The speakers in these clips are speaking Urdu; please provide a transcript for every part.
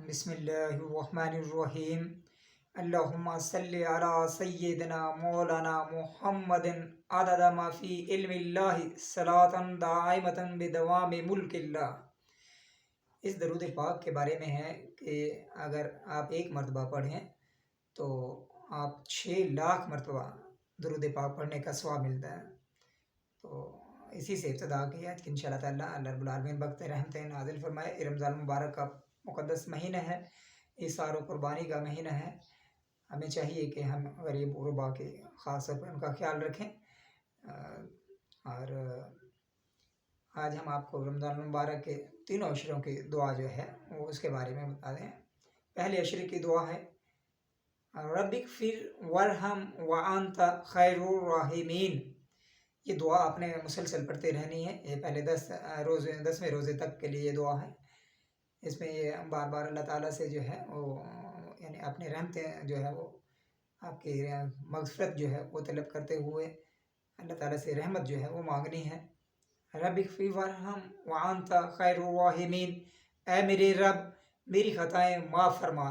بسم اللہ الرحمن الرحیم اللہم صلی علی سیدنا مولانا محمد عدد ما فی علم اللہ صلاۃ دائمۃ بدوام ملک اللہ۔ اس درود پاک کے بارے میں ہے کہ اگر آپ ایک مرتبہ پڑھیں تو آپ 6 لاکھ مرتبہ درود پاک پڑھنے کا ثواب ملتا ہے۔ تو اسی سے ابتدا کی آج کی انشاءاللہ تعالیٰ اللہ رب العالمین بخت رحمت نازل فرمائے۔ رمضان المبارک کا مقدس مہینہ ہے، اِثار و قربانی کا مہینہ ہے۔ ہمیں چاہیے کہ ہم غریب غربا کے خاص طور پر ان کا خیال رکھیں۔ اور آج ہم آپ کو رمضان المبارک کے تینوں عشروں کی دعا جو ہے وہ اس کے بارے میں بتا دیں۔ پہلے عشرے کی دعا ہے رب اغفر وارحم وانت خیر الراحمین۔ یہ دعا آپ نے مسلسل پڑھتے رہنی ہے۔ یہ پہلے 10ویں روزے تک کے لیے یہ دعا ہے۔ اس میں یہ بار بار اللہ تعالیٰ سے جو ہے وہ یعنی اپنی رحمتیں جو ہے وہ آپ کی مغفرت جو ہے وہ طلب کرتے ہوئے اللہ تعالیٰ سے رحمت جو ہے وہ مانگنی ہے۔ رب اغفر وارحم وانت خیر الراحمین، اے میرے رب میری خطائیں معاف فرما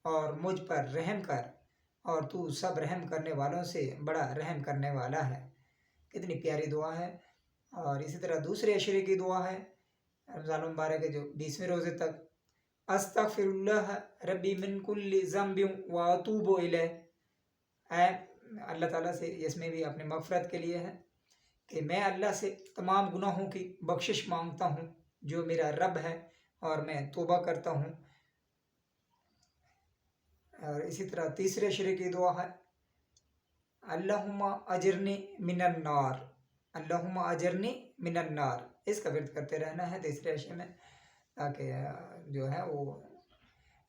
اور مجھ پر رحم کر، اور تو سب رحم کرنے والوں سے بڑا رحم کرنے والا ہے۔ کتنی پیاری دعا ہے۔ اور اسی طرح دوسرے عشرے کی دعا ہے رمضان المبارک کے جو 20ویں روزے تک، استغفر اللہ ربی من کل ذنب واتوب الیہ۔ اے اللہ تعالیٰ سے اس میں بھی اپنے مغفرت کے لیے ہے کہ میں اللہ سے تمام گناہوں کی بخشش مانگتا ہوں جو میرا رب ہے، اور میں توبہ کرتا ہوں۔ اور اسی طرح تیسرے عشرے کی دعا ہے اللہم اجرنی من النار، اللہم اجرنی من النار۔ اس کا ورد کرتے رہنا ہے تیسرے عشرے میں، تاکہ جو ہے وہ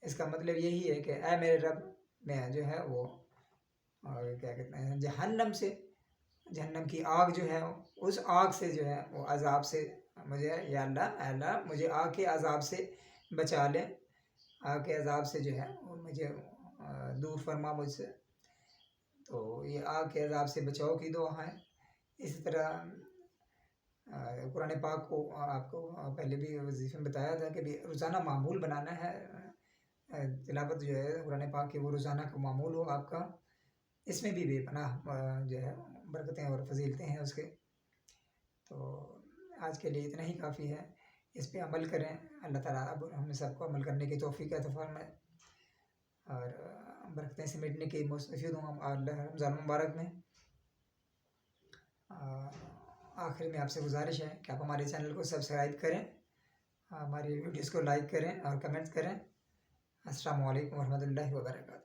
اس کا مطلب یہی ہے کہ اے میرے رب میں جو ہے وہ کیا کہتے ہیں جہنم کی آگ جو ہے اس آگ سے جو ہے وہ عذاب سے مجھے یا اللہ مجھے آگ کے عذاب سے بچا لے، آگ کے عذاب سے جو ہے وہ مجھے دور فرما مجھ سے۔ تو یہ آگ کے عذاب سے بچاؤ کی دعا ہے۔ اسی طرح قرآن پاک کو آپ کو پہلے بھی وظیفے میں بتایا تھا کہ بھی روزانہ معمول بنانا ہے، تلاوت جو ہے قرآن پاک کی وہ روزانہ کا معمول ہو آپ کا۔ اس میں بھی بے پناہ جو ہے برکتیں اور فضیلتیں ہیں اس کے۔ تو آج کے لیے اتنا ہی کافی ہے، اس پہ عمل کریں۔ اللہ تعالیٰ اب ہم سب کو عمل کرنے کی توفیق عطا فرمائے اور برکتیں سمیٹنے کی مستفید ہوں ہم اللہ رمضان المبارک میں۔ آخر میں آپ سے گزارش ہے کہ آپ ہمارے چینل کو سبسکرائب کریں، ہماری ویڈیوز کو لائک کریں اور کمنٹ کریں۔ السلام علیکم ورحمۃ اللہ وبرکاتہ۔